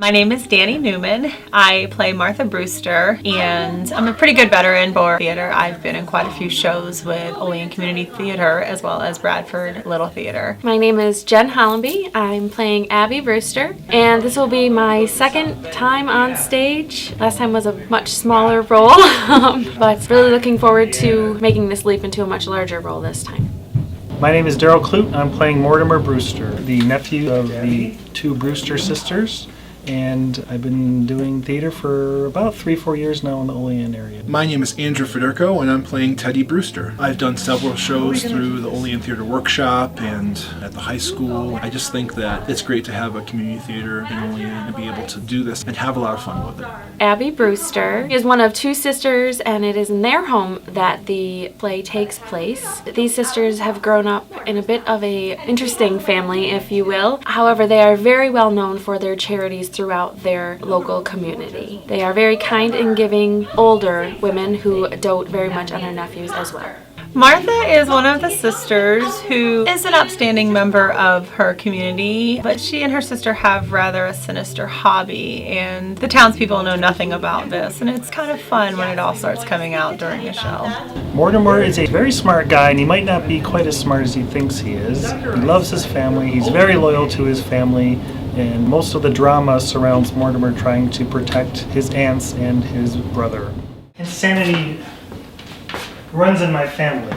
My name is Danny Newman. I play Martha Brewster, and I'm a pretty good veteran for theater. I've been in quite a few shows with Olean Community Theater as well as Bradford Little Theater. My name is Jen Hollenby. I'm playing Abby Brewster, and this will be my second time on stage. Last time was a much smaller role, but really looking forward to making this leap into a much larger role this time. My name is Daryl Clute. I'm playing Mortimer Brewster, the nephew of the two Brewster sisters. And I've been doing theater for about 3-4 years now in the Olean area. My name is Andrew Federico, and I'm playing Teddy Brewster. I've done several shows through the Olean Theatre Workshop and at the high school. I just think that it's great to have a community theater in Olean and be able to do this and have a lot of fun with it. Abby Brewster is one of two sisters, and it is in their home that the play takes place. These sisters have grown up in a bit of a interesting family, if you will. However, they are very well known for their charities throughout their local community. They are very kind and giving older women who dote very much on their nephews as well. Martha is one of the sisters who is an upstanding member of her community, but she and her sister have rather a sinister hobby, and the townspeople know nothing about this, and it's kind of fun when it all starts coming out during the show. Mortimer is a very smart guy, and he might not be quite as smart as he thinks he is. He loves his family, he's very loyal to his family, and most of the drama surrounds Mortimer trying to protect his aunts and his brother. Insanity runs in my family.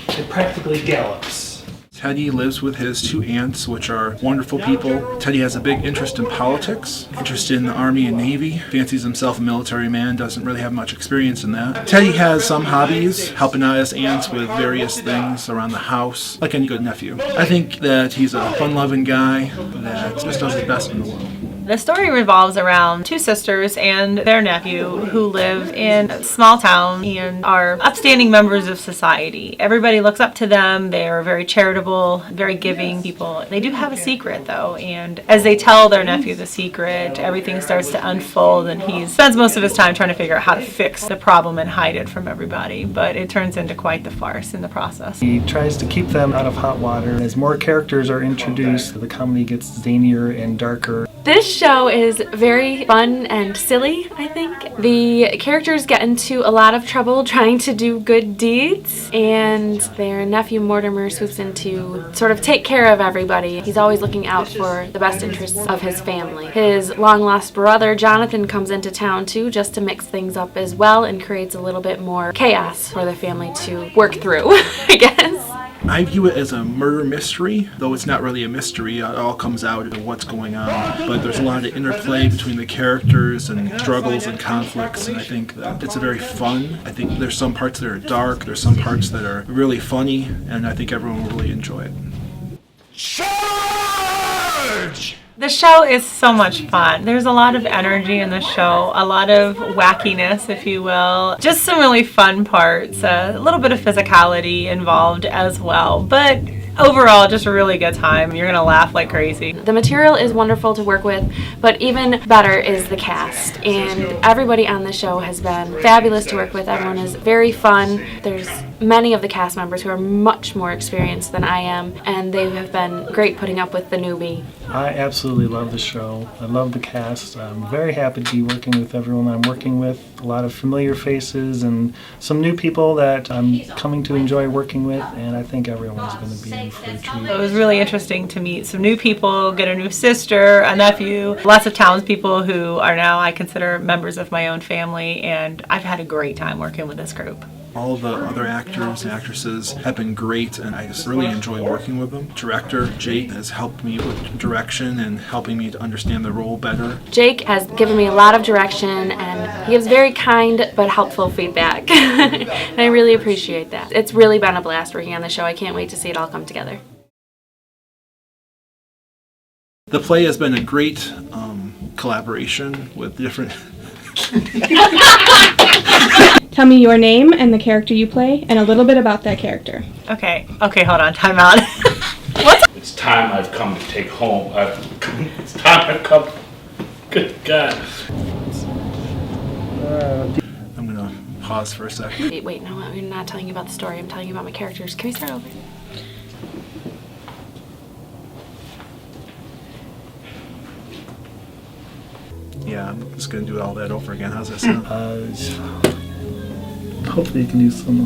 It practically gallops. Teddy lives with his two aunts, which are wonderful people. Teddy has a big interest in politics, interested in the Army and Navy, fancies himself a military man, doesn't really have much experience in that. Teddy has some hobbies, helping out his aunts with various things around the house, like any good nephew. I think that he's a fun-loving guy that just does his best in the world. The story revolves around two sisters and their nephew who live in a small town and are upstanding members of society. Everybody looks up to them. They are very charitable, very giving people. They do have a secret though, and as they tell their nephew the secret, everything starts to unfold, and he spends most of his time trying to figure out how to fix the problem and hide it from everybody, but it turns into quite the farce in the process. He tries to keep them out of hot water. As more characters are introduced, the comedy gets zanier and darker. This show is very fun and silly, I think. The characters get into a lot of trouble trying to do good deeds, and their nephew Mortimer swoops in to sort of take care of everybody. He's always looking out for the best interests of his family. His long-lost brother Jonathan comes into town too, just to mix things up as well, and creates a little bit more chaos for the family to work through, I guess. I view it as a murder mystery, though it's not really a mystery. It all comes out of what's going on. But there's a lot of interplay between the characters and struggles and conflicts, and I think that it's a very fun. I think there's some parts that are dark, there's some parts that are really funny, and I think everyone will really enjoy it. Charge! The show is so much fun. There's a lot of energy in the show, a lot of wackiness, if you will. Just some really fun parts, a little bit of physicality involved as well. But overall, just a really good time. You're going to laugh like crazy. The material is wonderful to work with, but even better is the cast. And everybody on the show has been fabulous to work with. Everyone is very fun. There's many of the cast members who are much more experienced than I am, and they have been great putting up with the newbie. I absolutely love the show. I love the cast. I'm very happy to be working with everyone I'm working with. A lot of familiar faces and some new people that I'm coming to enjoy working with, and I think everyone's going to be in for a treat. It was really interesting to meet some new people, get a new sister, a nephew, lots of townspeople who are now, I consider, members of my own family, and I've had a great time working with this group. All the other actors and actresses have been great, and I just really enjoy working with them. Director Jake has helped me with direction and helping me to understand the role better. Jake has given me a lot of direction, and he gives very kind but helpful feedback. And I really appreciate that. It's really been a blast working on the show. I can't wait to see it all come together. The play has been a great collaboration with different... Tell me your name and the character you play, and a little bit about that character. Okay, hold on, time out. It's time I've come to take home. It's time I've come. Good God. I'm going to pause for a second. Wait, no, I'm not telling you about the story. I'm telling you about my characters. Can we start over? Yeah, I'm just gonna do all that over again. How's that sound? Hopefully you can do some of